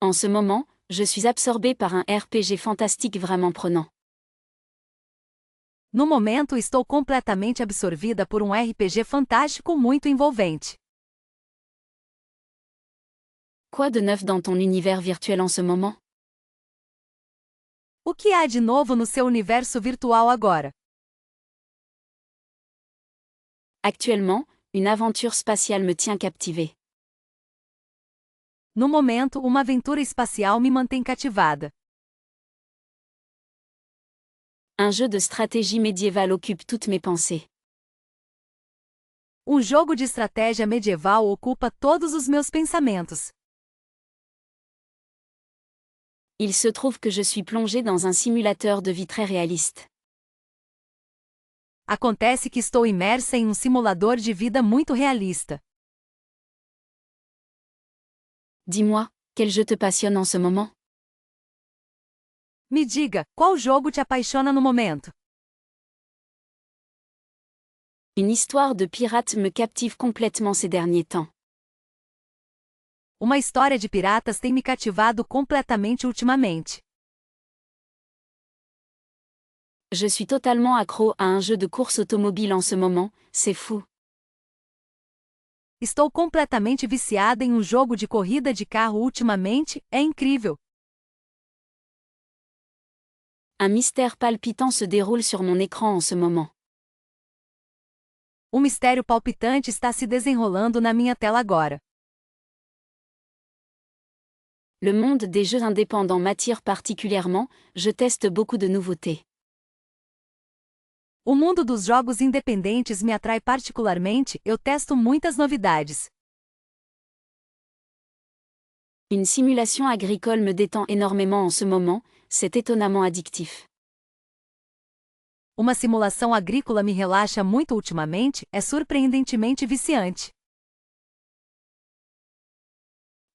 En ce moment, je suis absorbé par un RPG fantastique vraiment prenant. No momento estou completamente absorvida por um RPG fantástico muito envolvente. Quoi de neuf dans ton univers virtuel en ce moment? O que há de novo no seu universo virtual agora? Actuellement, une aventure spatiale me tient captivé. No momento, uma aventura espacial me mantém cativada. Un jeu de stratégie médiévale occupe toutes mes pensées. Um jogo de estratégia medieval ocupa todos os meus pensamentos. Il se trouve que je suis plongé dans un simulateur de vie très réaliste. Acontece que estou imersa em um simulador de vida muito realista. Dis-moi, quel jeu te passionne en ce moment? Me diga, qual jogo te apaixona no momento? Une histoire de pirate me captive complètement ces derniers temps. Uma história de piratas tem me cativado completamente ultimamente. Je suis totalement accro à un jeu de course automobile en ce moment, c'est fou. Estou completamente viciada em um jogo de corrida de carro ultimamente, é incrível. Un mystère palpitant se déroule sur mon écran en ce moment. Um mistério palpitante está se desenrolando na minha tela agora. Le monde des jeux indépendants m'attire particulièrement, je teste beaucoup de nouveautés. O mundo dos jogos independentes me atrai particularmente, eu testo muitas novidades. Une simulation agricole me détend énormément en ce moment, c'est étonnamment addictif. Uma simulação agrícola me relaxa muito ultimamente, é surpreendentemente viciante.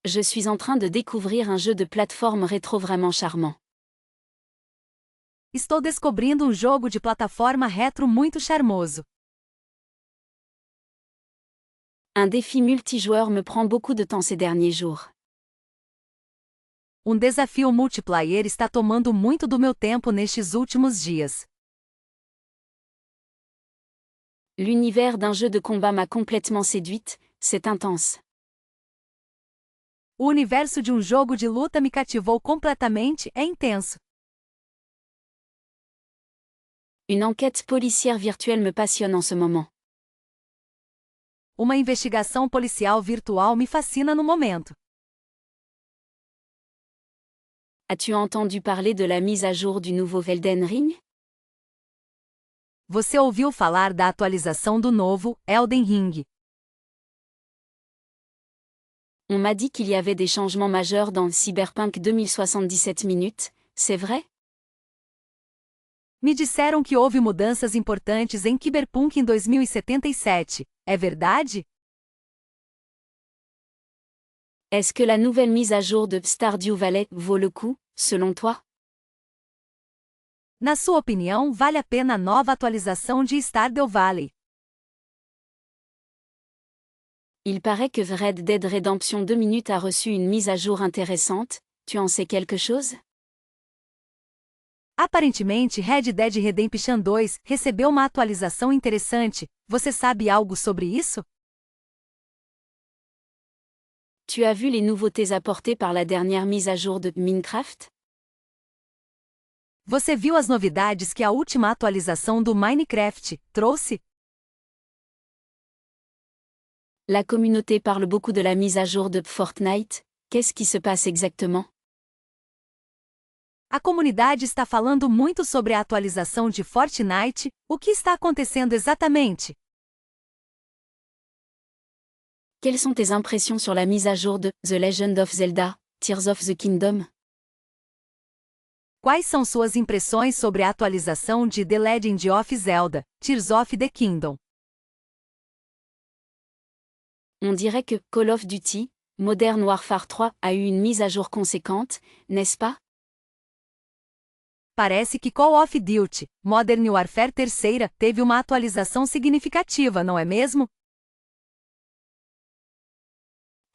Je suis en train de découvrir un jeu de plateforme rétro vraiment charmant. Estou descobrindo um jogo de plataforma retro muito charmoso. Un défi multijoueur me prend beaucoup de temps ces derniers jours. Um desafio multiplayer está tomando muito do meu tempo nestes últimos dias. L'univers d'un jeu de combat m'a complètement séduite, c'est intense. O universo de um jogo de luta me cativou completamente, é intenso. Une enquête policière virtuelle me passionne en ce moment. Uma investigação policial virtual me fascina no momento. As-tu entendu parler de la mise à jour du nouveau Elden Ring? Você ouviu falar da atualização do novo Elden Ring? On m'a dit qu'il y avait des changements majeurs dans Cyberpunk 2077 minutes, c'est vrai? Me disseram que houve mudanças importantes em Cyberpunk em 2077. É verdade? Est-ce que la nouvelle mise à jour de Stardew Valley vaut le coup, selon toi? Na sua opinião, vale a pena a nova atualização de Stardew Valley? Il paraît que Red Dead Redemption 2 minutes a reçu une mise à jour intéressante, tu en sais quelque chose? Aparentemente, Red Dead Redemption 2 recebeu uma atualização interessante. Você sabe algo sobre isso? Tu as vu les nouveautés apportées par la dernière mise à jour de Minecraft? Você viu as novidades que a última atualização do Minecraft trouxe? La communauté parle beaucoup de la mise à jour de Fortnite, qu'est-ce qui se passe exactement? A comunidade está falando muito sobre a atualização de Fortnite. O que está acontecendo exatamente? Quelles sont tes impressions sur la mise à jour de The Legend of Zelda, Tears of the Kingdom? Quais são suas impressões sobre a atualização de The Legend of Zelda, Tears of the Kingdom? On dirait que Call of Duty, Modern Warfare 3 a eu une mise à jour conséquente, n'est-ce pas? Parece que Call of Duty, Modern Warfare 3 teve uma atualização significativa, não é mesmo?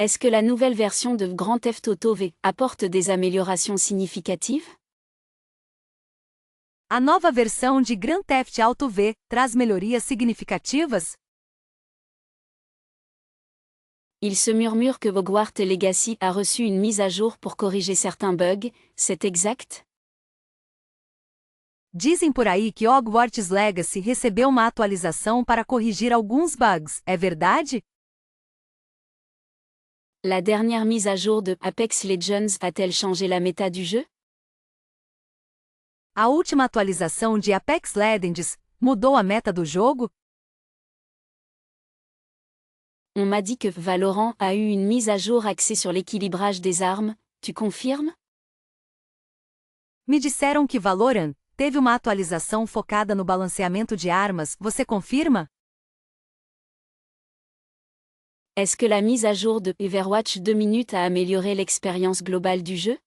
Est-ce que la nouvelle version de Grand Theft Auto V apporte des améliorations significatives? A nova versão de Grand Theft Auto V traz melhorias significativas? Il se murmure que Hogwarts Legacy a reçu une mise à jour pour corriger certains bugs, c'est exact? Dizem por aí que Hogwarts Legacy recebeu uma atualização para corrigir alguns bugs, é verdade? La dernière mise à jour de Apex Legends a-t-elle changé la méta du jeu? A última atualização de Apex Legends mudou a meta do jogo? On m'a dit que Valorant a eu une mise à jour axée sur l'équilibrage des armes, tu confirmes? Me disseram que Valorant teve uma atualização focada no balanceamento de armas, você confirma? Est-ce que la mise à jour de Overwatch 2 minutes a amélioré l'expérience globale du jeu?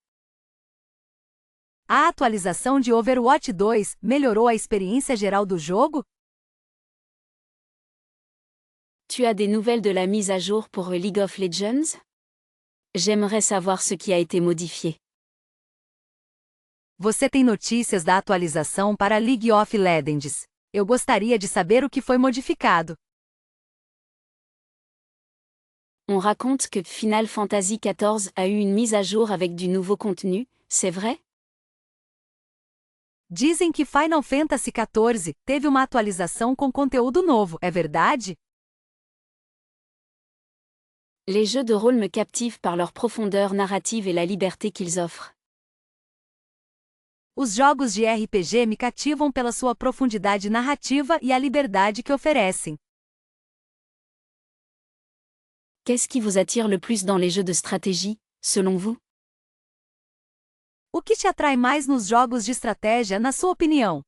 A atualização de Overwatch 2 melhorou a experiência geral do jogo? Tu as des nouvelles de la mise à jour pour League of Legends? J'aimerais savoir ce qui a été modifié. Você tem notícias da atualização para League of Legends? Eu gostaria de saber o que foi modificado. On raconte que Final Fantasy XIV a eu une mise à jour avec du nouveau contenu, c'est vrai? Dizem que Final Fantasy XIV teve uma atualização com conteúdo novo, é verdade? Les jeux de rôle me captivent par leur profondeur narrative et la liberté qu'ils offrent. Os jogos de RPG me cativam pela sua profundidade narrativa e a liberdade que oferecem. Qu'est-ce qui vous attire le plus dans les jeux de stratégie, selon vous? O que te atrai mais nos jogos de estratégia, na sua opinião?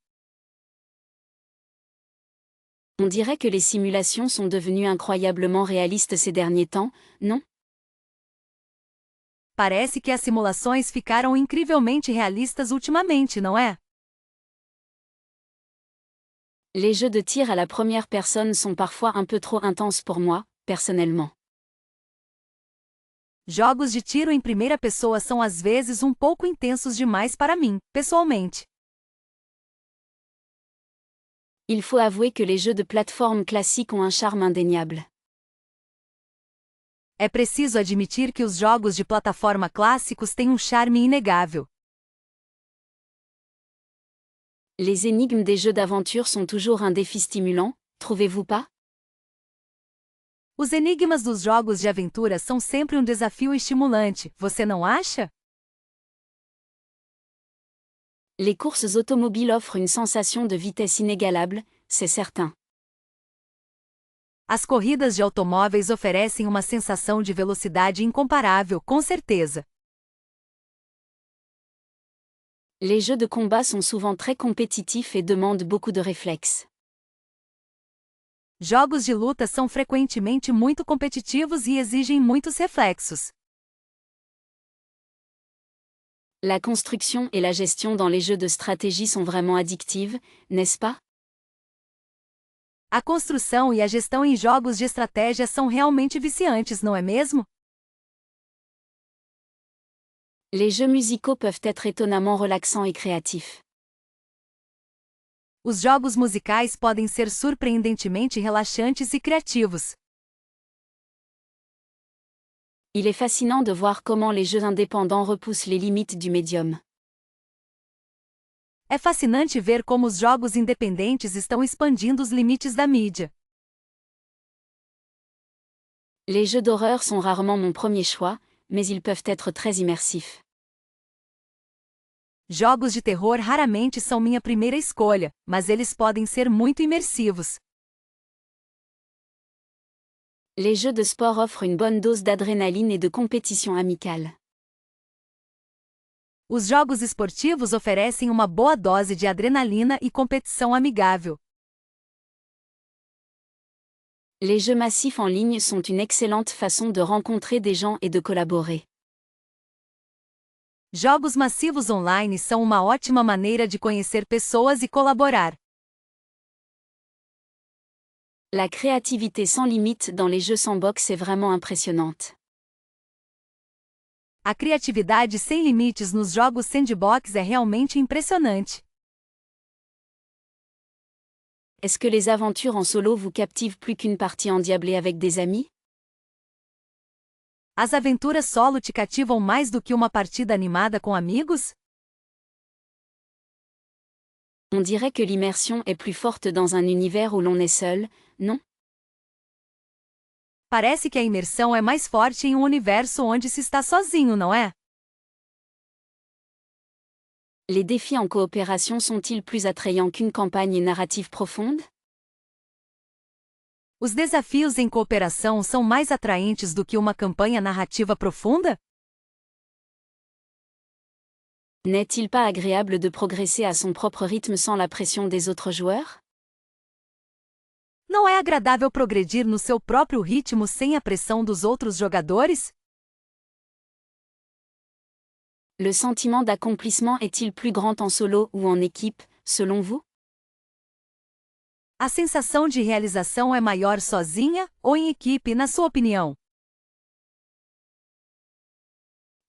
On dirait que les simulations sont devenues incroyablement réalistes ces derniers temps, non? Parece que as simulações ficaram incrivelmente realistas ultimamente, não é? Les jeux de tir à la première personne sont parfois un peu trop intenses pour moi, personnellement. Jogos de tiro em primeira pessoa são às vezes um pouco intensos demais para mim, pessoalmente. Il faut avouer que les jeux de plateforme classiques ont un charme indéniable. É preciso admitir que os jogos de plataforma clássicos têm um charme inegável. Les énigmes des jeux d'aventure sont toujours un défi stimulant, trouvez-vous pas? Os enigmas dos jogos de aventura são sempre um desafio estimulante, você não acha? Les courses automobiles offrent une sensation de vitesse inégalable, c'est certain. As corridas de automóveis oferecem uma sensação de velocidade incomparável, com certeza. Les jeux de combat sont souvent très compétitifs et demandent beaucoup de réflexes. Jogos de luta são frequentemente muito competitivos e exigem muitos reflexos. La construction et la gestion dans les jeux de stratégie sont vraiment addictives, n'est-ce pas? A construção e a gestão em jogos de estratégia são realmente viciantes, não é mesmo? Les jeux musicaux peuvent être étonnamment relaxants et créatifs. Os jogos musicais podem ser surpreendentemente relaxantes e criativos. Il est fascinant de voir comment les jeux indépendants repoussent les limites du médium. É fascinante ver como os jogos independentes estão expandindo os limites da mídia. Les jeux d'horreur sont rarement mon premier choix, mais ils peuvent être très immersifs. Jogos de terror raramente são minha primeira escolha, mas eles podem ser muito imersivos. Les jeux de sport offrent une bonne dose d'adrénaline et de compétition amicale. Os jogos esportivos oferecem uma boa dose de adrenalina e competição amigável. Les jeux massifs en ligne sont une excellente façon de rencontrer des gens et de collaborer. Jogos massivos online são uma ótima maneira de conhecer pessoas e colaborar. La créativité sans limite dans les jeux sandbox est vraiment impressionnante. A criatividade sem limites nos jogos sandbox é realmente impressionante. Est-ce que les aventures en solo vous captivent plus qu'une partie endiablée avec des amis? As aventuras solo te cativam mais do que uma partida animada com amigos? On dirait que l'immersion est plus forte dans un univers où l'on est seul, non? Parece que a imersão é mais forte em um universo onde se está sozinho, não é? Les défis en coopération sont-ils plus attrayants qu'une campagne narrative profonde? Os desafios em cooperação são mais atraentes do que uma campanha narrativa profunda? N'est-il pas agréable de progresser à son propre rythme sans la pression des autres joueurs? Não é agradável progredir no seu próprio ritmo sem a pressão dos outros jogadores? Le sentiment d'accomplissement est-il plus grand en solo ou en équipe, selon vous? A sensação de realização é maior sozinha ou em equipe, na sua opinião?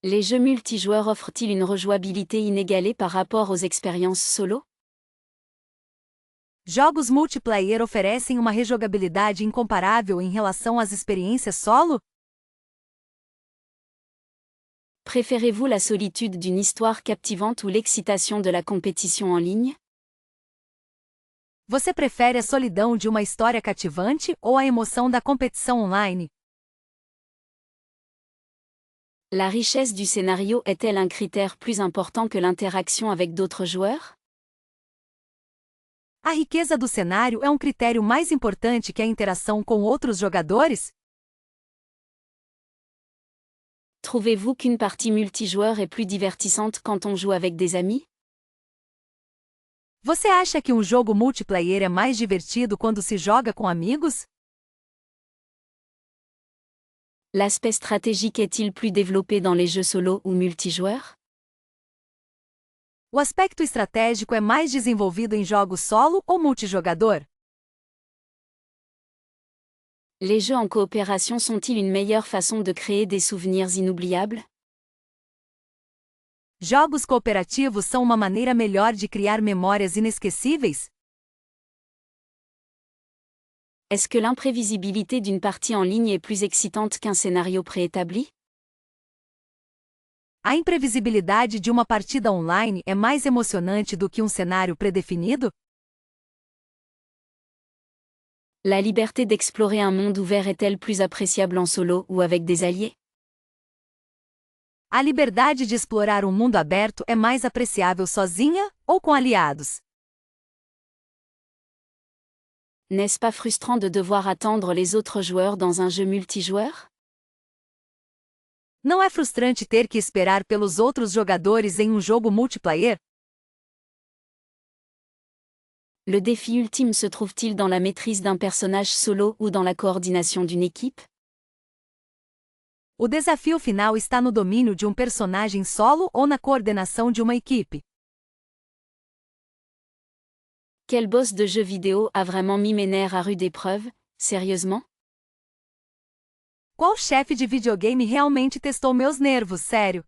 Les jeux multijoueurs offrent-ils une rejouabilité inégalée par rapport aux expériences solo? Jogos multiplayer oferecem uma rejogabilidade incomparável em relação às experiências solo? Préférez-vous la solitude d'une histoire captivante ou l'excitation de la compétition en ligne? Você prefere a solidão de uma história cativante ou a emoção da competição online? La richesse du scénario est-elle un critère plus important que l'interaction avec d'autres joueurs? A riqueza do cenário é um critério mais importante que a interação com outros jogadores? Trouvez-vous qu'une partie multijoueur est plus divertissante quand on joue avec des amis? Você acha que um jogo multiplayer é mais divertido quando se joga com amigos? L'aspect stratégique est-il plus développé dans les jeux solo ou multijoueurs? O aspecto estratégico é mais desenvolvido em jogos solo ou multijogador? Les jeux en coopération sont-ils une meilleure façon de créer des souvenirs inoubliables? Jogos cooperativos são uma maneira melhor de criar memórias inesquecíveis? Est-ce que l'imprévisibilité d'une partie en ligne est plus excitante qu'un scénario préétabli? A imprevisibilidade de uma partida online é mais emocionante do que um cenário predefinido? La liberté d'explorer un monde ouvert est-elle plus appréciable en solo ou avec des alliés? A liberdade de explorar um mundo aberto é mais apreciável sozinha ou com aliados? N'est-ce pas frustrant de devoir attendre les autres joueurs dans un jeu multijoueur? Não é frustrante ter que esperar pelos outros jogadores em um jogo multiplayer? Le défi ultime se trouve-t-il dans la maîtrise d'un personnage solo ou dans la coordination d'une équipe? O desafio final está no domínio de um personagem solo ou na coordenação de uma equipe? Quel boss de jeu vidéo a vraiment mis mes nerfs à rude épreuve, sérieusement? Qual chefe de videogame realmente testou meus nervos, sério?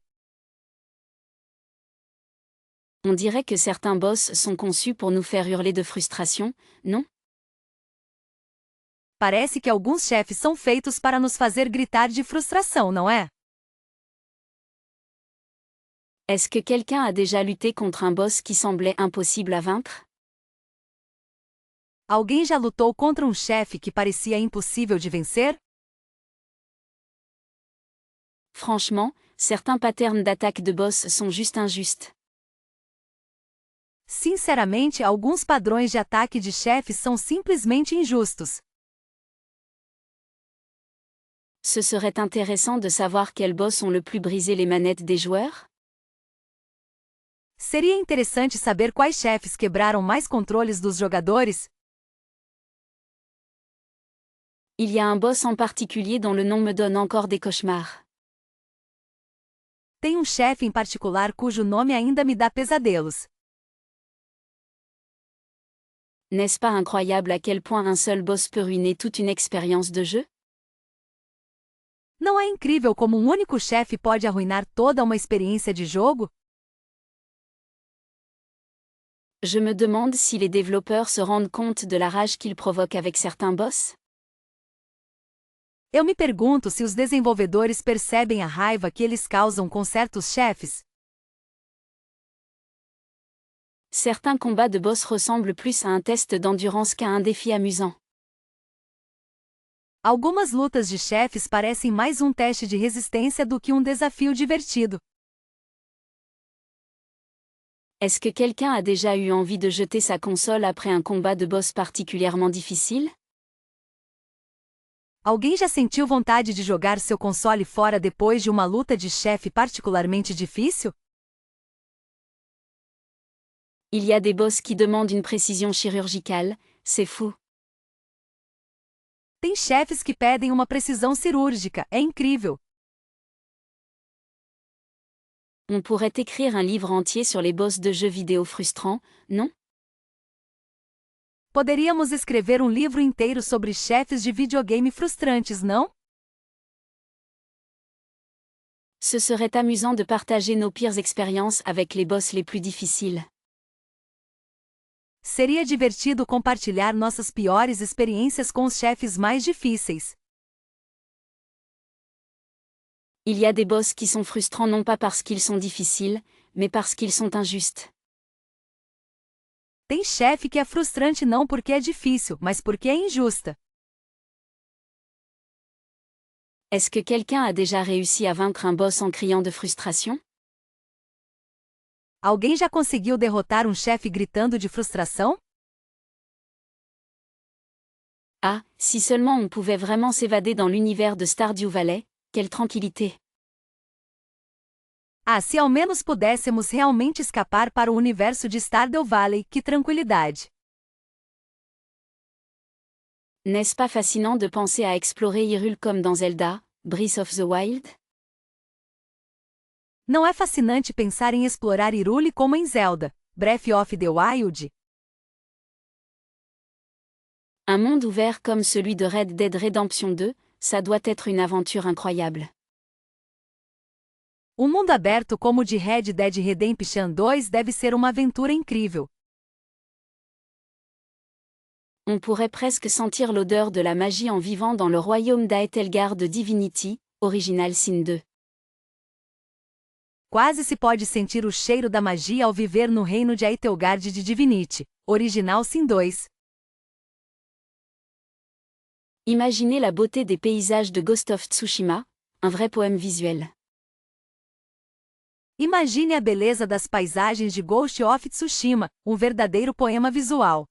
On dirait que certains boss sont conçus pour nous faire hurler de frustration, non? Parece que alguns chefes são feitos para nos fazer gritar de frustração, não é? Est-ce que quelqu'un a déjà lutté contre un boss qui semblait impossible à vaincre? Alguém já lutou contra um chefe que parecia impossível de vencer? Franchement, certains patterns d'attaque de boss sont juste injustes. Sinceramente, alguns padrões de ataque de chefes são simplesmente injustos. Ce serait intéressant de savoir quels boss ont le plus brisé les manettes des joueurs? Seria interessante saber quais chefes quebraram mais controles dos jogadores? Il y a un boss en particulier dont le nom me donne encore des cauchemars. Tem um chefe em particular cujo nome ainda me dá pesadelos. N'est-ce pas incroyable à quel point un seul boss peut ruiner toute une expérience de jeu? Não é incrível como um único chefe pode arruinar toda uma experiência de jogo? Je me demande si les développeurs se rendent compte de la rage qu'ils provoquent avec certains boss. Eu me pergunto se os desenvolvedores percebem a raiva que eles causam com certos chefes. Certains combats de boss ressemblent plus à un test d'endurance qu'à un défi amusant. Algumas lutas de chefes parecem mais um teste de resistência do que um desafio divertido. Est-ce que quelqu'un a déjà eu envie de jeter sa console après un combat de boss particulièrement difficile? Alguém já sentiu vontade de jogar seu console fora depois de uma luta de chefe particularmente difícil? Il y a des boss qui demandent une précision chirurgicale, c'est fou. Tem chefes que pedem uma precisão cirúrgica, é incrível. On pourrait écrire un livre entier sur les boss de jeux vidéo frustrants, non? Poderíamos escrever um livro inteiro sobre chefes de videogame frustrantes, não? Ce serait amusant de partager nos pires expériences avec les boss les plus difficiles. Seria divertido compartilhar nossas piores experiências com os chefes mais difíceis. Il y a des boss qui sont frustrants non pas parce qu'ils sont difficiles, mais parce qu'ils sont injustes. Tem chefe que é frustrante não porque é difícil, mas porque é injusta. Est-ce que quelqu'un a déjà réussi à vaincre un boss en criant de frustration? Alguém já conseguiu derrotar um chefe gritando de frustração? Ah, si seulement on pouvait vraiment s'évader dans l'univers de Stardew Valley, quelle tranquillité! Ah, se ao menos pudéssemos realmente escapar para o universo de Stardew Valley, que tranquilidade! N'est-ce pas fascinant de penser à explorer Hyrule comme dans Zelda, Breath of the Wild? Não é fascinante pensar em explorar Hyrule como em Zelda, Breath of the Wild? Un monde ouvert comme celui de Red Dead Redemption 2, ça doit être une aventure incroyable. Um mundo aberto como o de Red Dead Redemption 2 deve ser uma aventura incrível. On pourrait presque sentir l'odeur de la magie en vivant dans le royaume d'Aethelgard de Divinity, Original Sin 2. Quase se pode sentir o cheiro da magia ao viver no reino de Aethelgard de Divinity, Original Sin 2. Imaginez la beauté des paysages de Ghost of Tsushima, un vrai poème visuel. Imagine a beleza das paisagens de Ghost of Tsushima, um verdadeiro poema visual.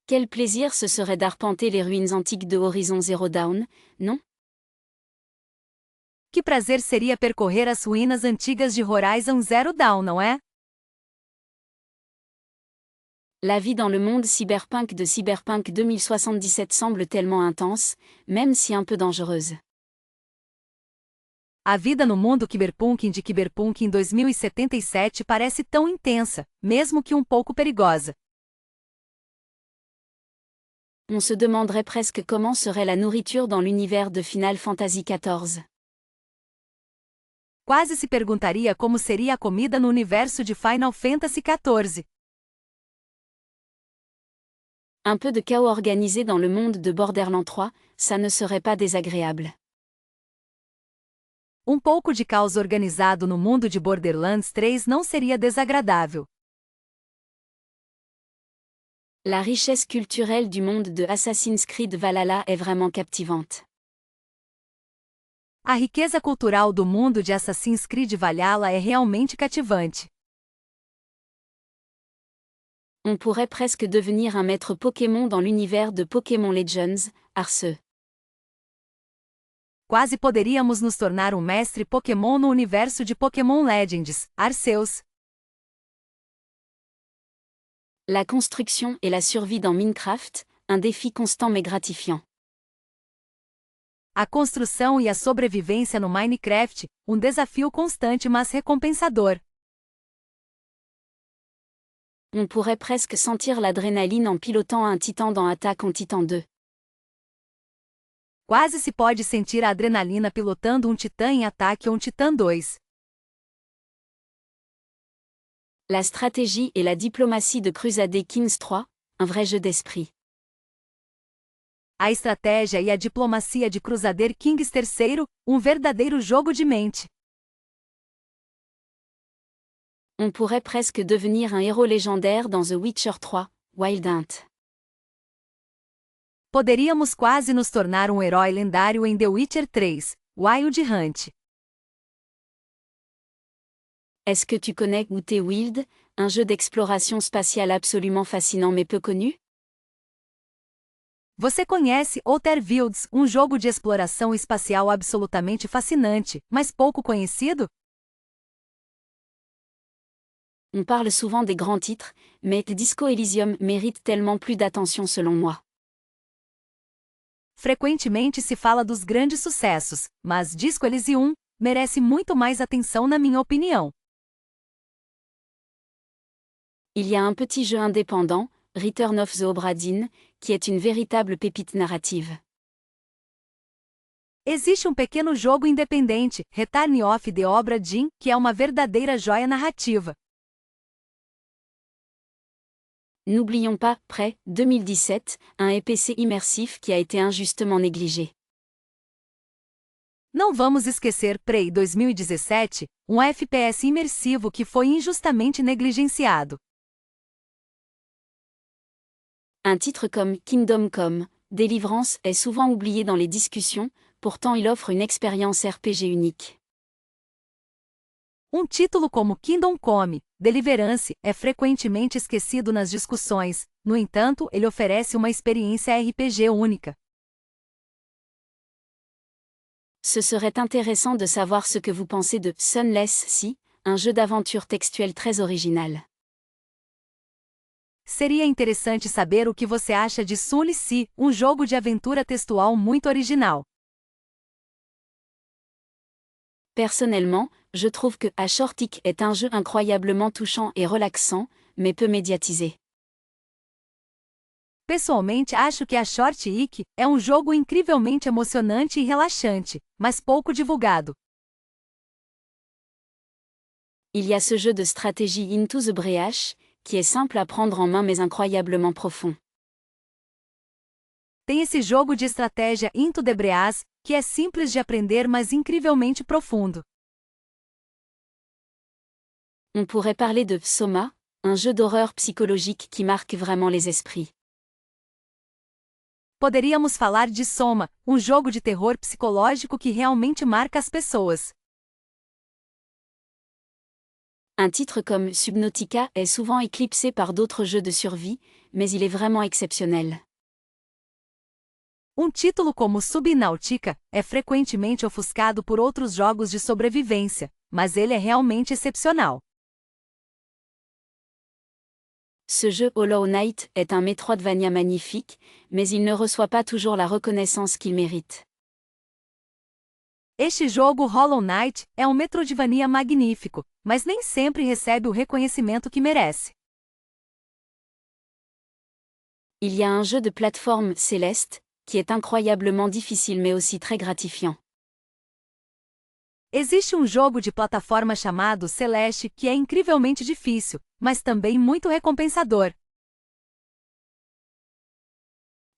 Quel plaisir ce serait d'arpenter les ruines antiques de Horizon Zero Dawn, non? Que prazer seria percorrer as ruínas antigas de Horizon Zero Dawn, não é? La vie dans le monde cyberpunk de Cyberpunk 2077 semble tellement intense, même si un peu dangereuse. A vida no mundo cyberpunk de Cyberpunk em 2077 parece tão intensa, mesmo que um pouco perigosa. On se demanderait presque comment serait la nourriture dans l'univers de Final Fantasy XIV. Quase se perguntaria como seria a comida no universo de Final Fantasy XIV. Un peu de chaos organisé dans le monde de Borderlands 3, ça ne serait pas désagréable. Um pouco de caos organizado no mundo de Borderlands 3 não seria desagradável. La richesse culturelle du monde de Assassin's Creed Valhalla est vraiment captivante. A riqueza cultural do mundo de Assassin's Creed Valhalla é realmente cativante. On pourrait presque devenir un maître Pokémon dans l'univers de Pokémon Legends, Arceus. Quase poderíamos nos tornar um mestre Pokémon no universo de Pokémon Legends, Arceus. La construction et la survie dans Minecraft, un défi constant mais gratifiant. A construção e a sobrevivência no Minecraft, um desafio constante mas recompensador. On pourrait presque sentir l'adrénaline en pilotant un titan dans Attack on Titan 2. Quase se pode sentir a adrenalina pilotando um Titã em ataque ou um Titã 2. La stratégie et la diplomatie de Crusader Kings 3, un vrai jeu d'esprit. A estratégia e a diplomacia de Crusader Kings III, um verdadeiro jogo de mente. On pourrait presque devenir un héros légendaire dans The Witcher 3, Wild Hunt. Poderíamos quase nos tornar um herói lendário em The Witcher 3, Wild Hunt. Est-ce que tu connais Outer Wild, un jeu d'exploration spatiale absolument fascinant mais peu connu? Você conhece Outer Wilds, um jogo de exploração espacial absolutamente fascinante, mas pouco conhecido? On parle souvent des grands titres, mais Disco Elysium mérite tellement plus d'attention selon moi. Frequentemente se fala dos grandes sucessos, mas Disco Elysium merece muito mais atenção na minha opinião. Il y a un petit jeu indépendant, Return of the Obra Dinn, qui est une véritable pépite narrative. Existe um pequeno jogo independente, Return of the Obra Dinn, que é uma verdadeira joia narrativa. N'oublions pas, Prey, 2017, un EPC immersif qui a été injustement négligé. Não vamos esquecer Prey 2017, um FPS imersivo que foi injustamente negligenciado. Un titre comme Kingdom Come, Deliverance est souvent oublié dans les discussions, pourtant il offre une expérience RPG unique. Um título como Kingdom Come, Deliverance, é frequentemente esquecido nas discussões, no entanto, ele oferece uma experiência RPG única. Ce serait intéressant de savoir ce que vous pensez de Sunless Sea, un jeu d'aventure textuelle très original. Seria interessante saber o que você acha de Sunless Sea, um jogo de aventura textual muito original. Personnellement, je trouve que A Shortic est un jeu incroyablement touchant et relaxant, mais peu médiatisé. Pessoalmente acho que a Short Ick é um jogo incrivelmente emocionante e relaxante, mas pouco divulgado. Il y a ce jeu de stratégie Into the Breach, qui est simple à prendre en main mais incroyablement profond. Tem esse jogo de estratégia Into the Breach, que é simples de aprender mas incrivelmente profundo. On pourrait parler de Soma, un jeu d'horreur psychologique qui marque vraiment les esprits. Poderíamos falar de Soma, um jogo de terror psicológico que realmente marca as pessoas. Un titre comme Subnautica est souvent éclipsé par d'autres jeux de survie, mais il est vraiment exceptionnel. Um título como Subnautica é frequentemente ofuscado por outros jogos de sobrevivência, mas ele é realmente excepcional. Ce jeu Hollow Knight est un Metroidvania magnifique, mais il ne reçoit pas toujours la reconnaissance qu'il mérite. Este jogo Hollow Knight é um Metroidvania magnífico, mas nem sempre recebe o reconhecimento que merece. Il y a un jeu de plateforme Céleste, qui est incroyablement difficile mais aussi très gratifiant. Existe um jogo de plataforma chamado Celeste que é incrivelmente difícil, mas também muito recompensador.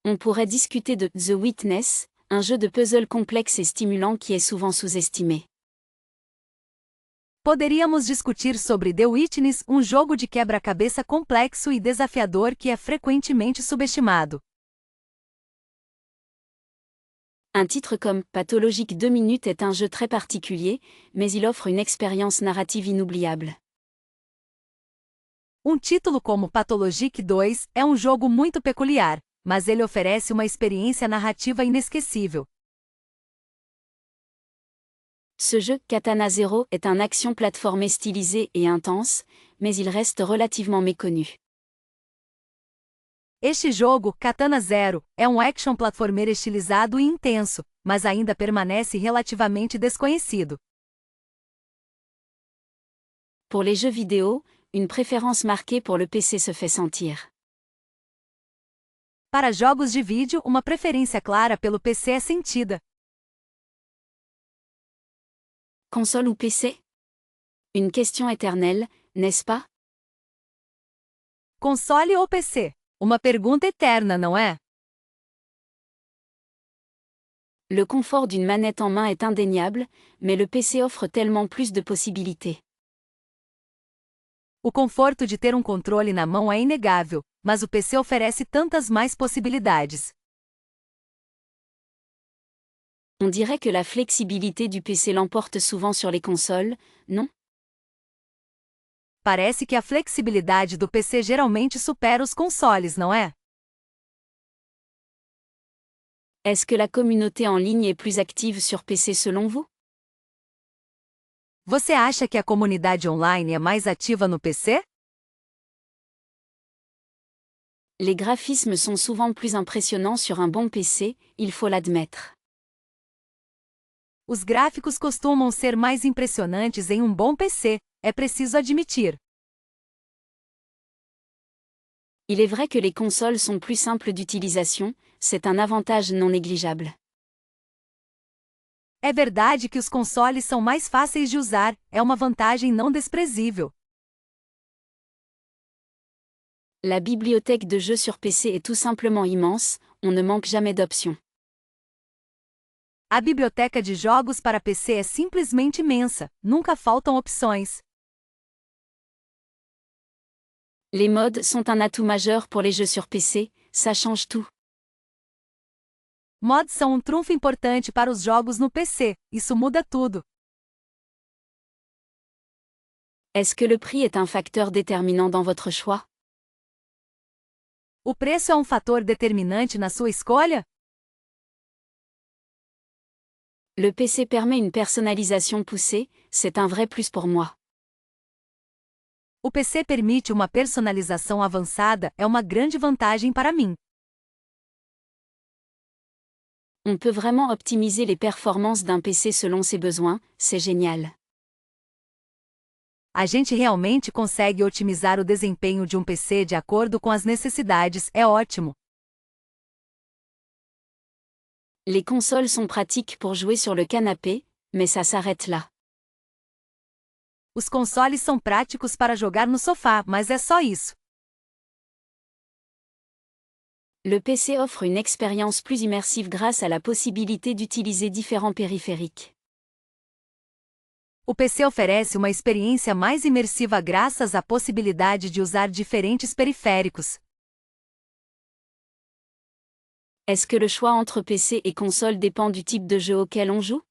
On pourrait discuter de The Witness, un jeu de puzzle complexe et stimulant qui est souvent sous-estimé. Poderíamos discutir sobre The Witness, um jogo de quebra-cabeça complexo e desafiador que é frequentemente subestimado. Un titre comme Pathologique 2 minutes est un jeu très particulier, mais il offre une expérience narrative inoubliable. Um título como Pathologic 2 é um jogo muito peculiar, mas ele oferece uma experiência narrativa inesquecível. Ce jeu, Katana Zero, est un action platformé stylisé et intense, mais il reste relativement méconnu. Este jogo, Katana Zero, é um action platformer estilizado e intenso, mas ainda permanece relativamente desconhecido. Pour les jeux vidéo, une préférence marquée pour le PC se fait sentir. Para jogos de vídeo, uma preferência clara pelo PC é sentida. Console ou PC? Une question éternelle, n'est-ce pas? Console ou PC? Uma pergunta eterna, não é? Le confort d'une manette en main est indéniable, mais le PC offre tellement plus de possibilités. O conforto de ter um controle na mão é inegável, mas o PC oferece tantas mais possibilidades. On dirait que la flexibilité du PC l'emporte souvent sur les consoles, non? Parece que a flexibilidade do PC geralmente supera os consoles, não é? Est-ce que la communauté en ligne est plus active sur PC selon vous? Você acha que a comunidade online é mais ativa no PC? Les graphismes sont souvent plus impressionnants sur un bon PC, il faut l'admettre. Os gráficos costumam ser mais impressionantes em um bom PC, é preciso admitir. Il est vrai que les consoles sont plus simples d'utilisation, c'est un avantage non négligeable. É verdade que os consoles são mais fáceis de usar, é uma vantagem não desprezível. La bibliothèque de jeux sur PC est tout simplement immense, on ne manque jamais d'options. A biblioteca de jogos para PC é simplesmente imensa, nunca faltam opções. Les mods sont un atout majeur pour les jeux sur PC, ça change tout. Mods são um trunfo importante para os jogos no PC, isso muda tudo. Est-ce que le prix est un facteur déterminant dans votre choix? O preço é um fator determinante na sua escolha? Le PC permet une personnalisation poussée, c'est un vrai plus pour moi. O PC permite uma personalização avançada, é uma grande vantagem para mim. On peut vraiment optimiser les performances d'un PC selon ses besoins, c'est génial. A gente realmente consegue otimizar o desempenho de um PC de acordo com as necessidades, é ótimo. Les consoles sont pratiques pour jouer sur le canapé, mais ça s'arrête là. Os consoles são práticos para jogar no sofá, mas é só isso. Le PC offre une expérience plus immersive grâce à la possibilité d'utiliser différents périphériques. O PC oferece uma experiência mais imersiva graças à possibilidade de usar diferentes periféricos. Est-ce que le choix entre PC et console dépend du type de jeu auquel on joue?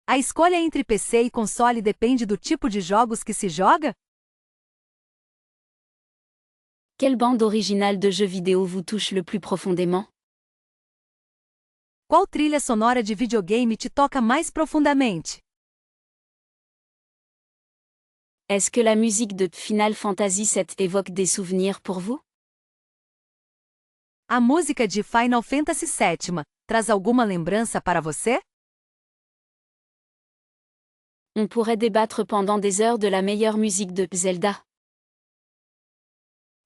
A escolha entre PC e console depende do tipo de jogos que se joga? Quelle bande originale de jeux vidéo vous touche le plus profondément? Qual trilha sonora de videogame te toca mais profundamente? Est-ce que la musique de Final Fantasy VII évoque des souvenirs pour vous? A música de Final Fantasy VII traz alguma lembrança para você? On pourrait débattre pendant des heures de la meilleure musique de Zelda.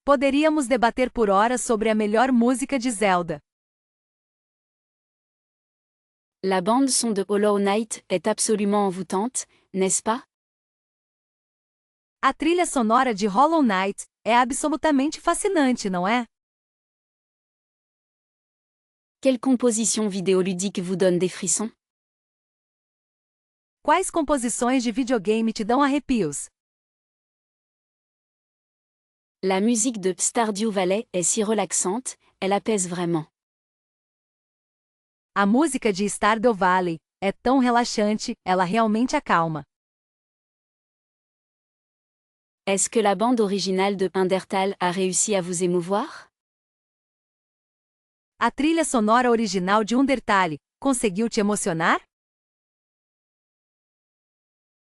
Poderíamos debater por horas sobre a melhor música de Zelda. La bande son de Hollow Knight est absolument envoûtante, n'est-ce pas? A trilha sonora de Hollow Knight é absolutamente fascinante, não é? Quelle composition vidéoludique vous donne des frissons? Quais composições de videogame te dão arrepios? La musique de Stardew Valley est si relaxante, elle apaise vraiment. A música de Stardew Valley é tão relaxante, ela realmente acalma. Est-ce que la bande originale de Undertale a réussi à vous émouvoir? A trilha sonora original de Undertale conseguiu te emocionar?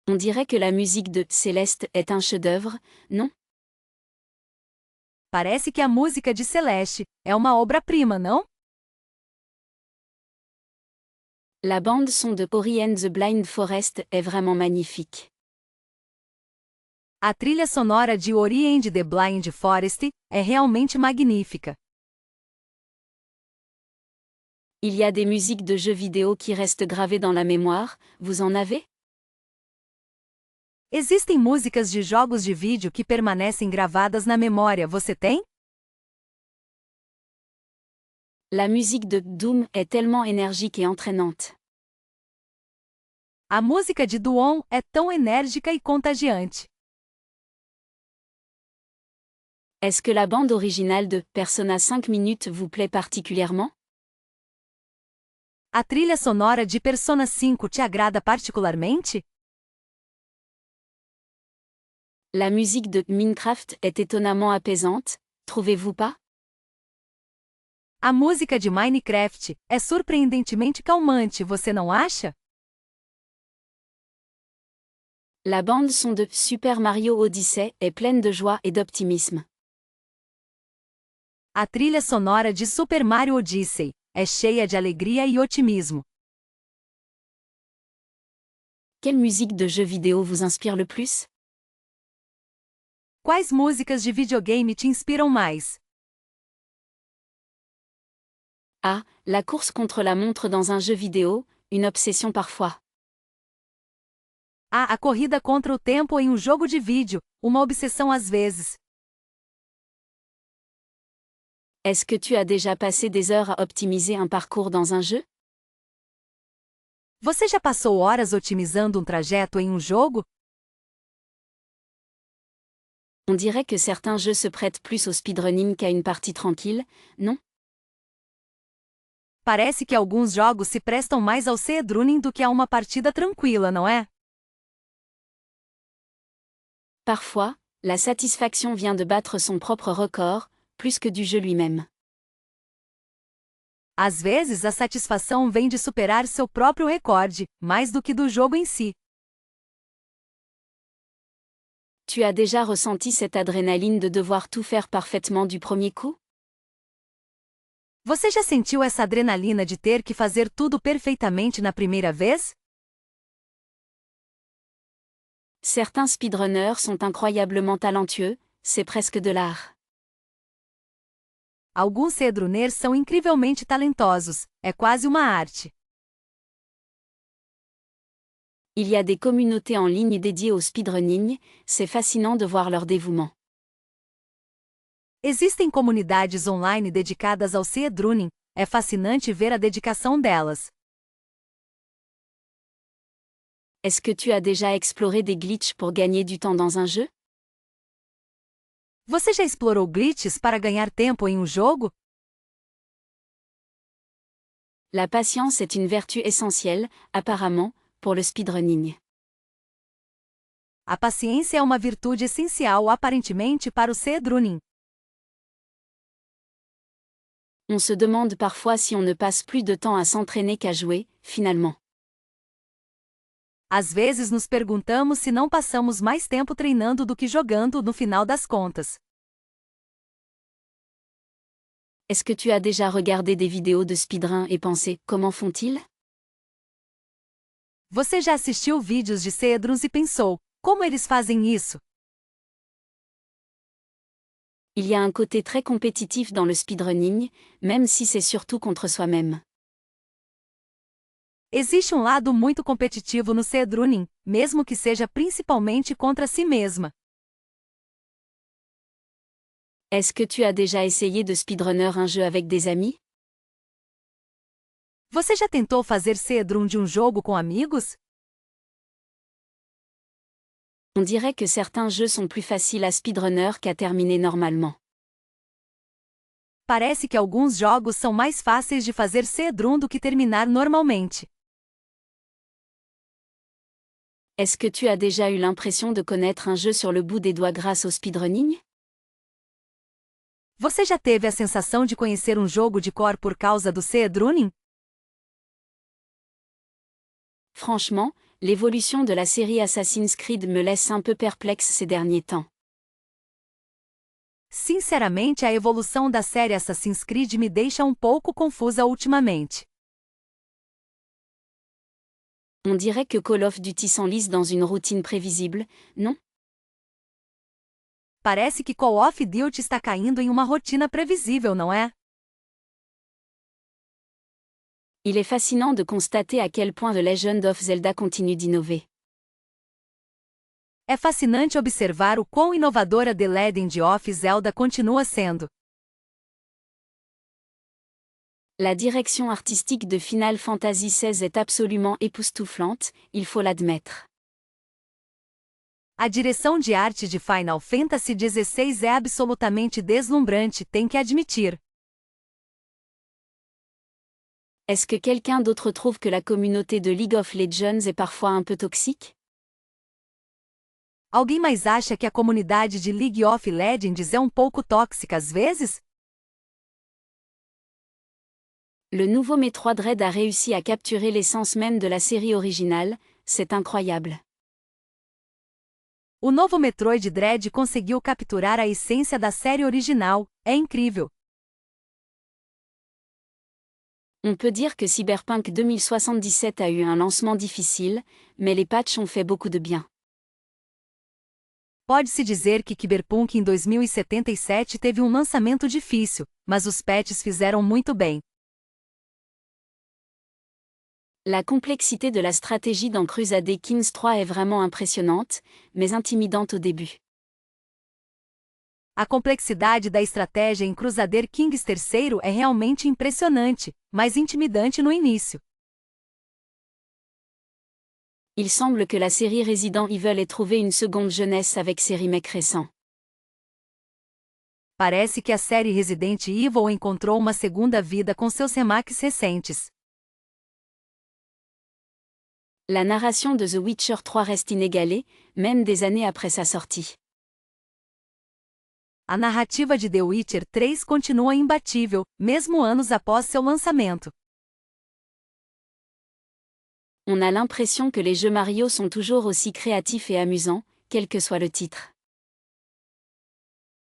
On dirait que la musique de Céleste est un chef-d'œuvre, non? Parece que a música de Celeste é uma obra-prima, não? La bande son de Ori and the Blind Forest est vraiment magnifique. A trilha sonora de Ori and the Blind Forest é realmente magnífica. Il y a des musiques de jeux vidéo qui restent gravées dans la mémoire, vous en avez? Existem músicas de jogos de vídeo que permanecem gravadas na memória, você tem? La musique de Doom est tellement énergique et entraînante. A música de Doom é tão enérgica e contagiante. Est-ce que la bande originale de Persona 5 minutes vous plaît particulièrement? A trilha sonora de Persona 5 te agrada particularmente? La musique de Minecraft est étonnamment apaisante, trouvez-vous pas? A música de Minecraft é surpreendentemente calmante, você não acha? La bande son de Super Mario Odyssey est pleine de joie et d'optimisme. A trilha sonora de Super Mario Odyssey é cheia de alegria e otimismo. Quelle musique de jeu vidéo vous inspire le plus? Quais músicas de videogame te inspiram mais? Ah, la course contre la montre dans un jeu vidéo, une obsession parfois. A corrida contra o tempo em um jogo de vídeo, uma obsessão às vezes. Est-ce que tu as déjà passé des heures à optimiser un parcours dans un jeu? Você já passou horas otimizando um trajeto em um jogo? On dirait que certains jeux se prêtent plus au speedrunning qu'à une partie tranquille, non? Parece que alguns jogos se prestam mais ao speedrunning do que a uma partida tranquila, não é? Parfois, la satisfaction vient de battre son propre record, plus que du jeu lui-même. Às vezes a satisfação vem de superar seu próprio recorde, mais do que do jogo em si. Tu as déjà ressenti cette adrénaline de devoir tout faire parfaitement du premier coup? Você já sentiu essa adrenalina de ter que fazer tudo perfeitamente na primeira vez? Certains speedrunners sont incroyablement talentueux, c'est presque de l'art. Alguns speedrunners são incrivelmente talentosos, é quase uma arte. Il y a des communautés en ligne dédiées au speedrunning, c'est fascinant de voir leur dévouement. Existem comunidades online dedicadas ao speedrunning, é fascinante ver a dedicação delas. Est-ce que tu as déjà exploré des glitches pour gagner du temps dans un jeu? Você já explorou glitches para ganhar tempo em um jogo? La patience est une vertu essentielle, apparemment, pour le speedrunning. A paciência é uma virtude essencial aparentemente para o speedrunning. On se demande parfois si on ne passe plus de temps à s'entraîner qu'à jouer, finalement. Às vezes nos perguntamos se não passamos mais tempo treinando do que jogando no final das contas. Est-ce que tu as déjà regardé des vidéos de speedrun et pensé, comment font-ils? Você já assistiu vídeos de speedruns e pensou, como eles fazem isso? Il y a un côté très compétitif dans le speedrunning, même si c'est surtout contre soi-même. Existe um lado muito competitivo no speedrunning, mesmo que seja principalmente contra si mesma. Est-ce que tu as déjà essayé de speedrunner un jeu avec des amis? Você já tentou fazer speedrun de um jogo com amigos? On dirait que certains jeux sont plus faciles à speedrunner qu'à terminer normalement. Parece que alguns jogos são mais fáceis de fazer speedrun do que terminar normalmente. Est-ce que tu as déjà eu l'impression de connaître un jeu sur le bout des doigts grâce au speedrunning? Você já teve a sensação de conhecer um jogo de cor por causa do speedrunning? Franchement, l'évolution de la série Assassin's Creed me laisse un peu perplexe ces derniers temps. Sinceramente, a evolução da série Assassin's Creed me deixa um pouco confusa ultimamente. On dirait que Call of Duty s'enlise dans une routine prévisible, non? Parece que Call of Duty está caindo em uma rotina previsível, não é? Il est fascinant de constater à quel point The Legend of Zelda continue d'innover. É fascinante observar o quão inovadora The Legend of Zelda continua sendo. La direction artistique de Final Fantasy XVI est absolument époustouflante, il faut l'admettre. A direção de arte de Final Fantasy XVI é absolutamente deslumbrante, tem que admitir. Est-ce que quelqu'un d'autre trouve que la communauté de League of Legends est parfois un peu toxique? Alguém mais acha que a comunidade de League of Legends é um pouco tóxica às vezes? Le nouveau Metroid Dread a réussi à capturer l'essence même de la série originale, c'est incroyable. O novo Metroid Dread conseguiu capturar a essência da série original, é incrível. On peut dire que Cyberpunk 2077 a eu un lancement difficile, mais les patchs ont fait beaucoup de bien. Pode-se dizer que Cyberpunk em 2077 teve um lançamento difícil, mas os patches fizeram muito bem. La complexité de la stratégie dans Crusader Kings 3 est vraiment impressionnante, mais intimidante au début. A complexidade da estratégia em Crusader Kings III é realmente impressionante, mas intimidante no início. Il semble que la série Resident Evil ait trouvé une seconde jeunesse avec ses remakes récents. Parece que a série Resident Evil encontrou uma segunda vida com seus remakes recentes. La narration de The Witcher 3 reste inégalée, même des années après sa sortie. A narrativa de The Witcher 3 continua imbatível, mesmo anos após seu lançamento. On a l'impression que les jeux Mario sont toujours aussi créatifs et amusants, quel que soit le titre.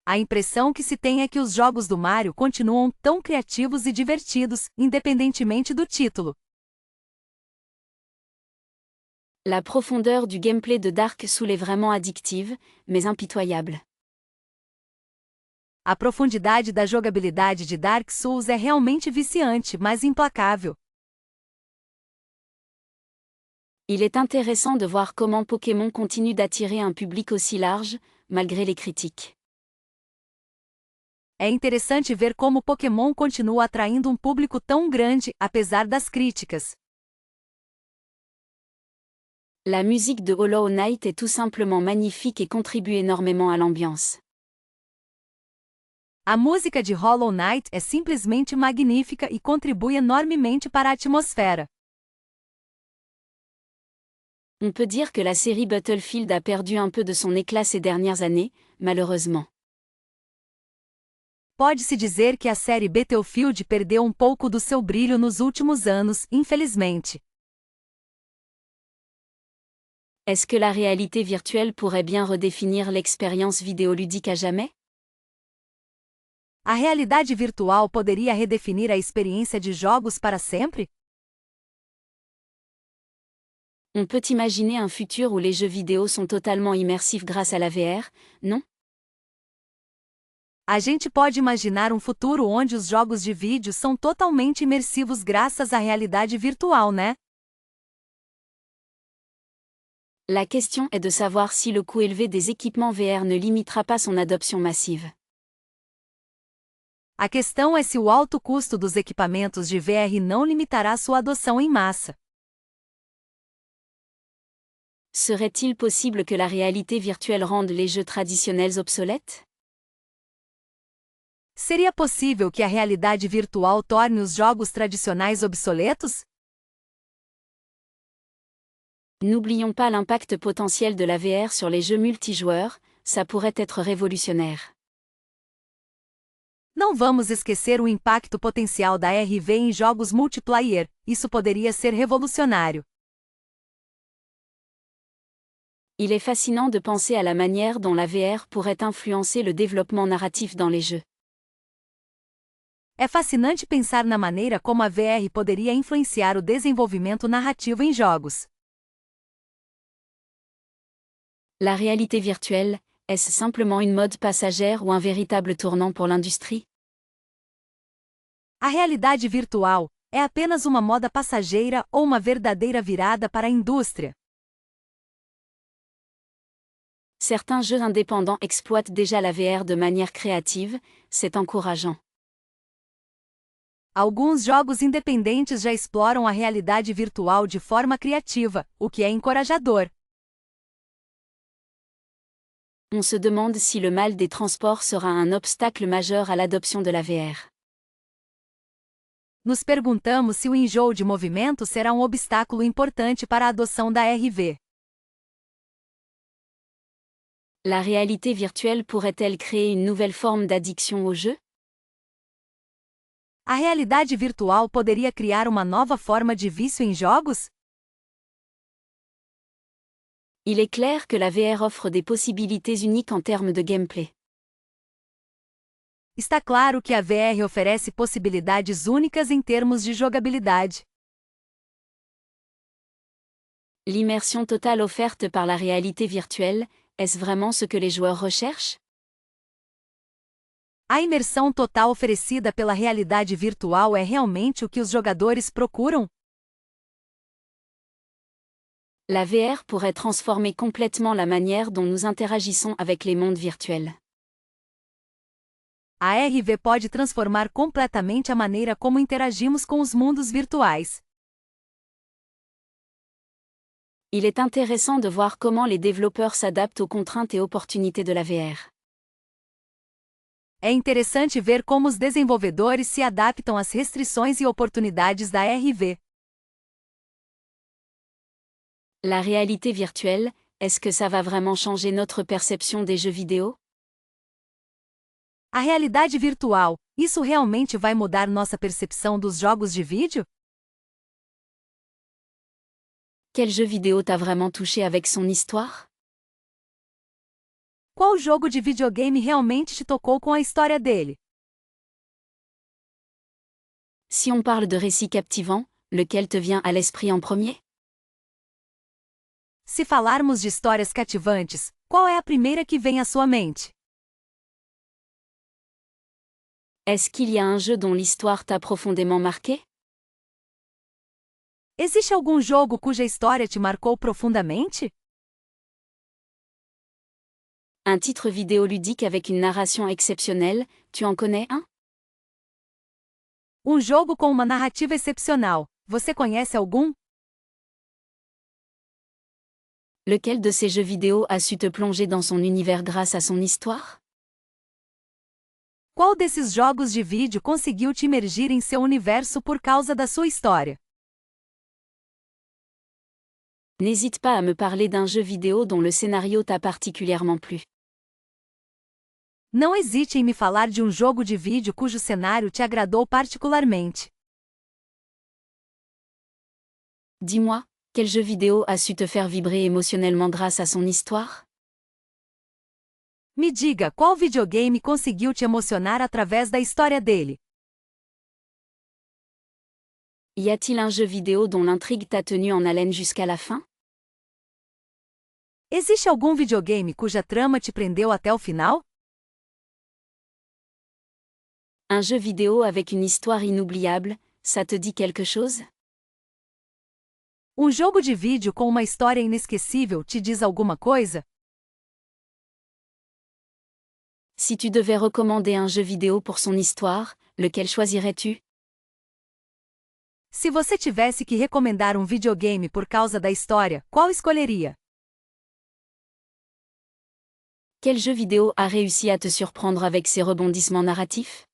A impressão que se tem é que os jogos do Mario continuam tão criativos e divertidos, independentemente do título. La profondeur du gameplay de Dark Souls est vraiment addictive, mais impitoyable. A profundidade da jogabilidade de Dark Souls é realmente viciante, mas implacável. Il est intéressant de voir comment Pokémon continue d'attirer un public aussi large, malgré les critiques. É interessante ver como Pokémon continua atraindo um público tão grande, apesar das críticas. La musique de Hollow Knight est tout simplement magnifique et contribue énormément à l'ambiance. A música de Hollow Knight é simplesmente magnífica e contribui enormemente para a atmosfera. On peut dire que la série Battlefield a perdu un peu de son éclat ces dernières années, malheureusement. Pode-se dizer que a série Battlefield perdeu um pouco do seu brilho nos últimos anos, infelizmente. Est-ce que la réalité virtuelle pourrait bien redéfinir l'expérience vidéoludique à jamais? A realidade virtual poderia redefinir a experiência de jogos para sempre? On peut imaginer un futur où les jeux vidéo sont totalement immersifs grâce à la VR, non? A gente pode imaginar um futuro onde os jogos de vídeo são totalmente imersivos graças à realidade virtual, né? La question est de savoir si le coût élevé des équipements VR ne limitera pas son adoption massive. A questão é se o alto custo dos equipamentos de VR não limitará sua adoção em massa. Serait-il possible que la réalité virtuelle rende les jeux traditionnels obsolètes? Seria possível que a realidade virtual torne os jogos tradicionais obsoletos? N'oublions pas l'impact potentiel de la VR sur les jeux multijoueurs, ça pourrait être révolutionnaire. Não vamos esquecer o impacto potencial da RV em jogos multiplayer, isso poderia ser revolucionário. Il est fascinant de penser à la manière dont la VR pourrait influencer le développement narratif dans les jeux. É fascinante pensar na maneira como a VR poderia influenciar o desenvolvimento narrativo em jogos. La réalité virtuelle, est-ce simplement une mode passagère ou un véritable tournant pour l'industrie? A realidade virtual É apenas uma moda passageira ou uma verdadeira virada para a indústria? Certains jeux indépendants exploitent déjà la VR de manière créative, c'est encourageant. Alguns jogos independentes já exploram a realidade virtual de forma criativa, o que é encorajador. On se demande si le mal des transports sera un obstacle majeur à l'adoption de la VR. Nos perguntamos se o enjoo de movimento será um obstáculo importante para a adoção da RV. La réalité virtuelle pourrait-elle créer une nouvelle forme d'addiction au jeu? A realidade virtual poderia criar uma nova forma de vício em jogos? Il est clair que la VR offre des possibilités uniques en termes de gameplay. Está claro que a VR oferece possibilidades únicas em termos de jogabilidade. L'immersion totale offerte par la réalité virtuelle, est-ce vraiment ce que les joueurs recherchent? A imersão total oferecida pela realidade virtual é realmente o que os jogadores procuram? La VR pourrait transformer complètement la manière dont nous interagissons avec les mondes virtuels. A RV pode transformar completamente a maneira como interagimos com os mundos virtuais. Il est intéressant de voir comment les développeurs s'adaptent aux contraintes et opportunités de la VR. É interessante ver como os desenvolvedores se adaptam às restrições e oportunidades da RV. La réalité virtuelle, est-ce que ça va vraiment changer notre perception des jeux vidéo? A realidade virtual, isso realmente vai mudar nossa percepção dos jogos de vídeo? Quel jeu vidéo t'a vraiment touché avec son histoire? Qual jogo de videogame realmente te tocou com a história dele? Si on parle de récits captivants, lequel te vient à l'esprit en premier? Se falarmos de histórias cativantes, qual é a primeira que vem à sua mente? Est-ce qu'il y a un jeu dont l'histoire t'a profondément marqué? Existe algum jogo cuja história te marcou profundamente? Un titre vidéoludique avec une narration exceptionnelle, tu en connais un? Um jogo com uma narrativa excepcional, você conhece algum? Lequel de ces jeux vidéo a su te plonger dans son univers grâce à son histoire? Qual desses jogos de vídeo conseguiu te imergir em seu universo por causa da sua história? N'hésite pas à me parler d'un jeu vidéo dont le scénario t'a particulièrement plu. Não hesite em me falar de um jogo de vídeo cujo cenário te agradou particularmente. Dis-moi, quel jeu vidéo a su te faire vibrer émotionnellement grâce à son histoire? Me diga qual videogame conseguiu te emocionar através da história dele. Y a-t-il un jeu vidéo dont l'intrigue t'a tenu en haleine jusqu'à la fin? Existe algum videogame cuja trama te prendeu até o final? Un jeu vidéo avec une histoire inoubliable, ça te dit quelque chose? Um jogo de vídeo com uma história inesquecível te diz alguma coisa? Si tu devais recommander un jeu vidéo pour son histoire, lequel choisirais-tu? Se você tivesse que recomendar um videogame por causa da história, qual escolheria? Quel jeu vidéo a réussi à te surprendre avec ses rebondissements narratifs?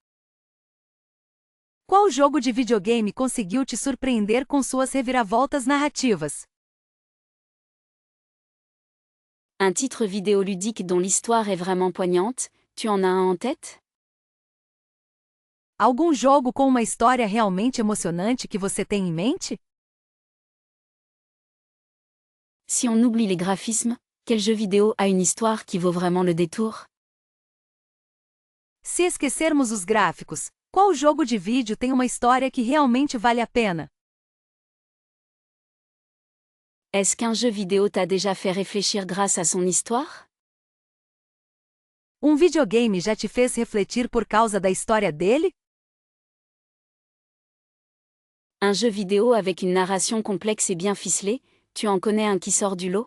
Qual jogo de videogame conseguiu te surpreender com suas reviravoltas narrativas? Un titre vidéoludique dont l'histoire est vraiment poignante, tu en as un en tête? Algum jogo com uma história realmente emocionante que você tem em mente? Si on oublie les graphismes, quel jeu vidéo a une histoire qui vaut vraiment le détour? Se esquecermos os gráficos, qual jogo de vídeo tem uma história que realmente vale a pena? Est-ce qu'un jeu vidéo t'a déjà fait réfléchir grâce à son histoire? Um videogame já te fez refletir por causa da história dele? Un jeu vidéo avec une narration complexe et bien ficelée, tu en connais un qui sort du lot?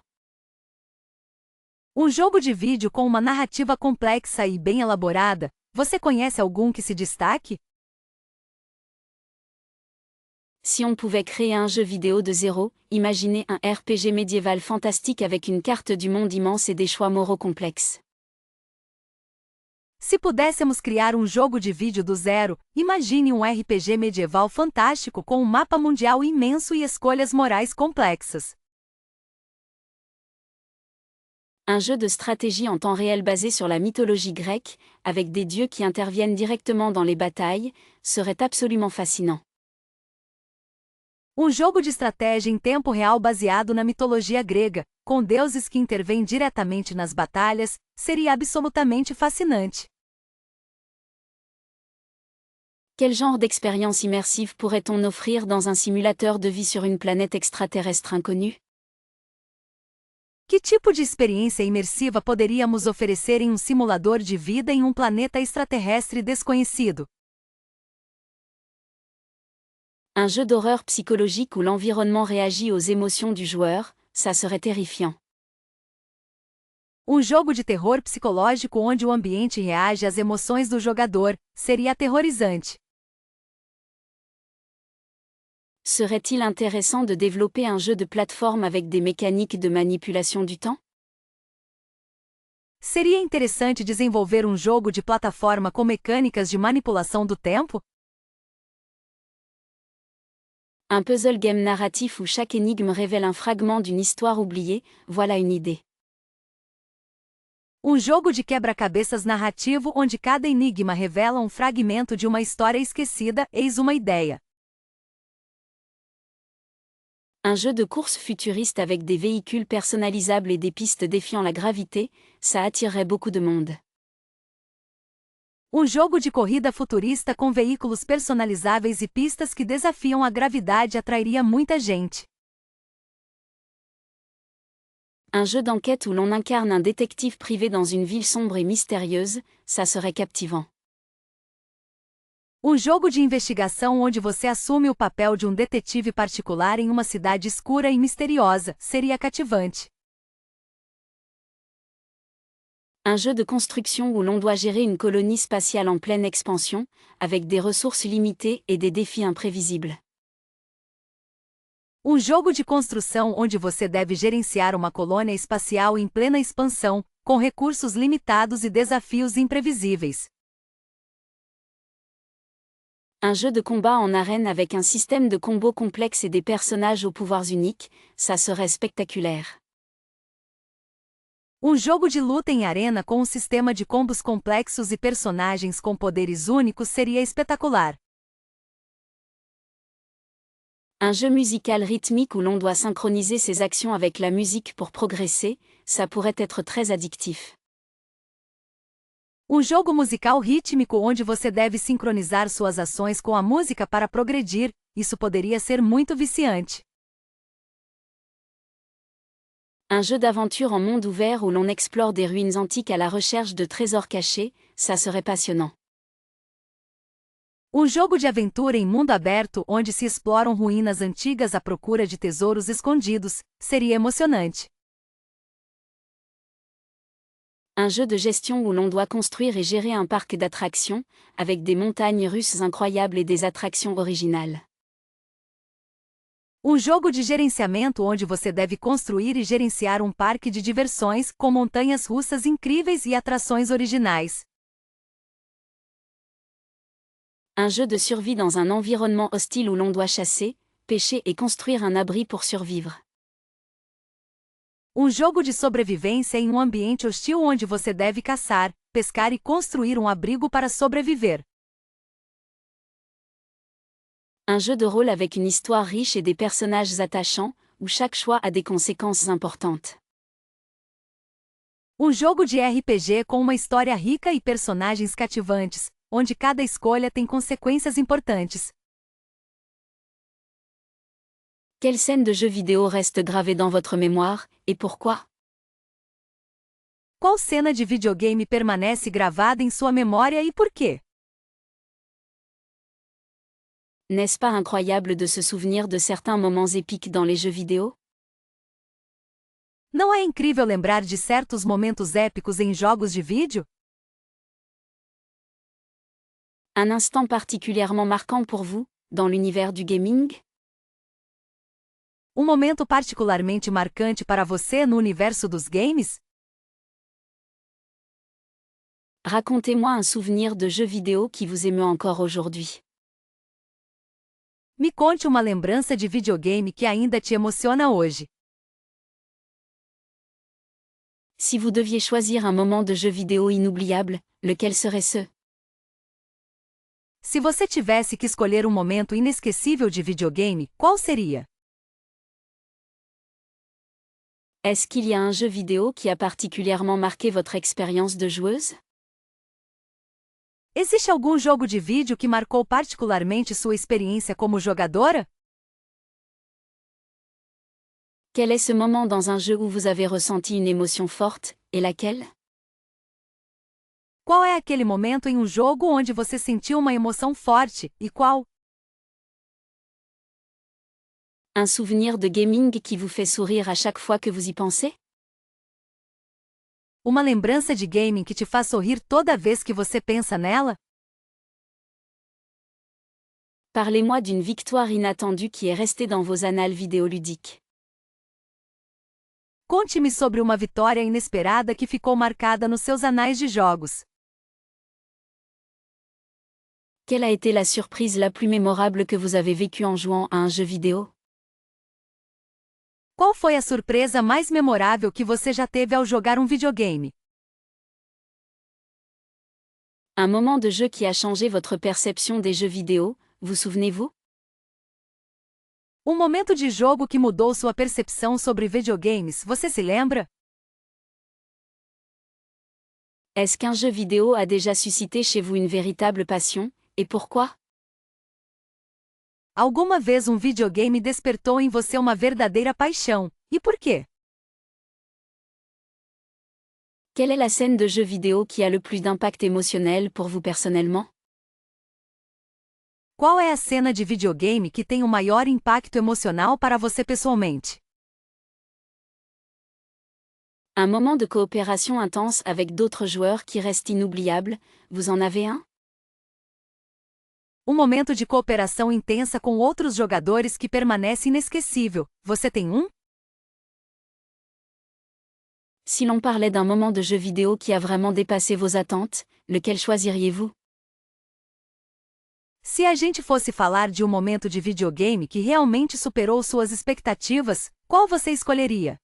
Jogo de vídeo com uma narrativa complexa e bem elaborada, você conhece algum que se destaque? Si on pouvait créer un jeu vidéo de zéro, imaginez un RPG médiéval fantastique avec une carte du monde immense et des choix moraux complexes. Se pudéssemos criar um jogo de vídeo do zero, imagine um RPG medieval fantástico com um mapa mundial imenso e escolhas morais complexas. Un jeu de stratégie en temps réel basé sur la mythologie grecque, avec des dieux qui interviennent directement dans les batailles, serait absolument fascinant. Jogo de estratégia em tempo real baseado na mitologia grega, com deuses que intervêm diretamente nas batalhas, seria absolutamente fascinante. Quel genre d'expérience immersive pourrait-on offrir dans un simulateur de vie sur une planète extraterrestre inconnue? Que tipo de experiência imersiva poderíamos oferecer em um simulador de vida em um planeta extraterrestre desconhecido? Un jeu d'horreur psychologique où l'environnement réagit aux émotions du joueur, ça serait terrifiant. Jogo de terror psicológico onde o ambiente reage às emoções do jogador, seria aterrorizante. Serait-il intéressant de développer un jeu de plateforme avec des mécaniques de manipulation du temps? Seria interessante desenvolver um jogo de plataforma com mecânicas de manipulação do tempo? Un puzzle game narratif où chaque énigme révèle un fragment d'une histoire oubliée, voilà une idée. Jogo de quebra-cabeças narrativo onde cada enigma revela um fragmento de uma história esquecida, eis uma ideia. Un jeu de course futuriste avec des véhicules personnalisables et des pistes défiant la gravité, ça attirerait beaucoup de monde. Jogo de corrida futurista com veículos personalizáveis e pistas que desafiam a gravidade atrairia muita gente. Un jeu d'enquête où l'on incarne un détective privé dans une ville sombre et mystérieuse, ça serait captivant. Jogo de investigação onde você assume o papel de um detetive particular em uma cidade escura e misteriosa, seria cativante. Un jeu de construction où l'on doit gérer une colonie spatiale en pleine expansion, avec des ressources limitées et des défis imprévisibles. Jogo de construção onde você deve gerenciar uma colônia espacial em plena expansão, com recursos limitados e desafios imprevisíveis. Un jeu de combat en arène avec un système de combos complexe et des personnages aux pouvoirs uniques, ça serait spectaculaire. Jogo de luta em arena com um sistema de combos complexos e personagens com poderes únicos seria espetacular. Un jeu musical rythmique où l'on doit synchroniser ses actions avec la musique pour progresser, ça pourrait être très addictif. Jogo musical rítmico onde você deve sincronizar suas ações com a música para progredir, isso poderia ser muito viciante. Un jeu d'aventure en monde ouvert où l'on explore des ruines antiques à la recherche de trésors cachés, ça serait passionnant. Jogo de aventura em mundo aberto onde se exploram ruínas antigas à procura de tesouros escondidos, seria emocionante. Un jeu de gestion où l'on doit construire et gérer un parc d'attractions, avec des montagnes russes incroyables et des attractions originales. Jogo de gerenciamento onde você deve construir e gerenciar um parque de diversões com montanhas russas incríveis e atrações originais. Un jeu de survie dans un environnement hostile où l'on doit chasser, pêcher et construire un abri pour survivre. Jogo de sobrevivência em um ambiente hostil onde você deve caçar, pescar e construir um abrigo para sobreviver. Un jeu de rôle avec une histoire riche et des personnages attachants, où chaque choix a des conséquences importantes. Jogo de RPG com uma história rica e personagens cativantes, onde cada escolha tem consequências importantes. Quelle scène de jeu vidéo reste gravée dans votre mémoire, et pourquoi? Qual cena de videogame permanece gravada em sua memória e por quê? N'est-ce pas incroyable de se souvenir de certains moments épiques dans les jeux vidéo? Não é incrível lembrar de certos momentos épicos em jogos de vídeo? Un instant particulièrement marquant pour vous, dans l'univers du gaming? Um momento particularmente marcante para você no universo dos games? Racontez-moi un souvenir de jeu vidéo qui vous émeut encore aujourd'hui. Me conte uma lembrança de videogame que ainda te emociona hoje. Si vous deviez choisir un moment de jeu vidéo inoubliable, lequel serait ce? Se você tivesse que escolher um momento inesquecível de videogame, qual seria? Est-ce qu'il y a un jeu vidéo qui a particulièrement marqué votre expérience de joueuse? Existe algum jogo de vídeo que marcou particularmente sua experiência como jogadora? Quel est ce moment dans un jeu où vous avez ressenti une émotion forte, et laquelle? Qual é aquele momento em um jogo onde você sentiu uma emoção forte, e qual? Un souvenir de gaming qui vous fait sourire à chaque fois que vous y pensez? Uma lembrança de gaming que te faz sorrir toda vez que você pensa nela? Parlez-moi d'une victoire inattendue qui est restée dans vos annales vidéoludiques. Conte-me sobre uma vitória inesperada que ficou marcada nos seus anais de jogos. Quelle a été la surprise la plus mémorable que vous avez vécue en jouant à un jeu vidéo? Qual foi a surpresa mais memorável que você já teve ao jogar um videogame? Un moment de jeu qui a changé votre perception des jeux vidéo, vous souvenez-vous? Um momento de jogo que mudou sua percepção sobre videogames, você se lembra? Est-ce qu'un jeu vidéo a déjà suscité chez vous une véritable passion, et pourquoi? Alguma vez um videogame despertou em você uma verdadeira paixão, e por quê? Quelle est la scène de jeu vidéo qui a le plus d'impact émotionnel pour vous personnellement? Qual é a cena de videogame que tem o maior impacto emocional para você pessoalmente? Un moment de coopération intense avec d'autres joueurs qui reste inoubliable, vous en avez un? Um momento de cooperação intensa com outros jogadores que permanece inesquecível, você tem um? Si l'on parlait d'un moment de jeu vidéo qui a vraiment dépassé vos attentes, lequel choisiriez-vous? Se a gente fosse falar de um momento de videogame que realmente superou suas expectativas, qual você escolheria?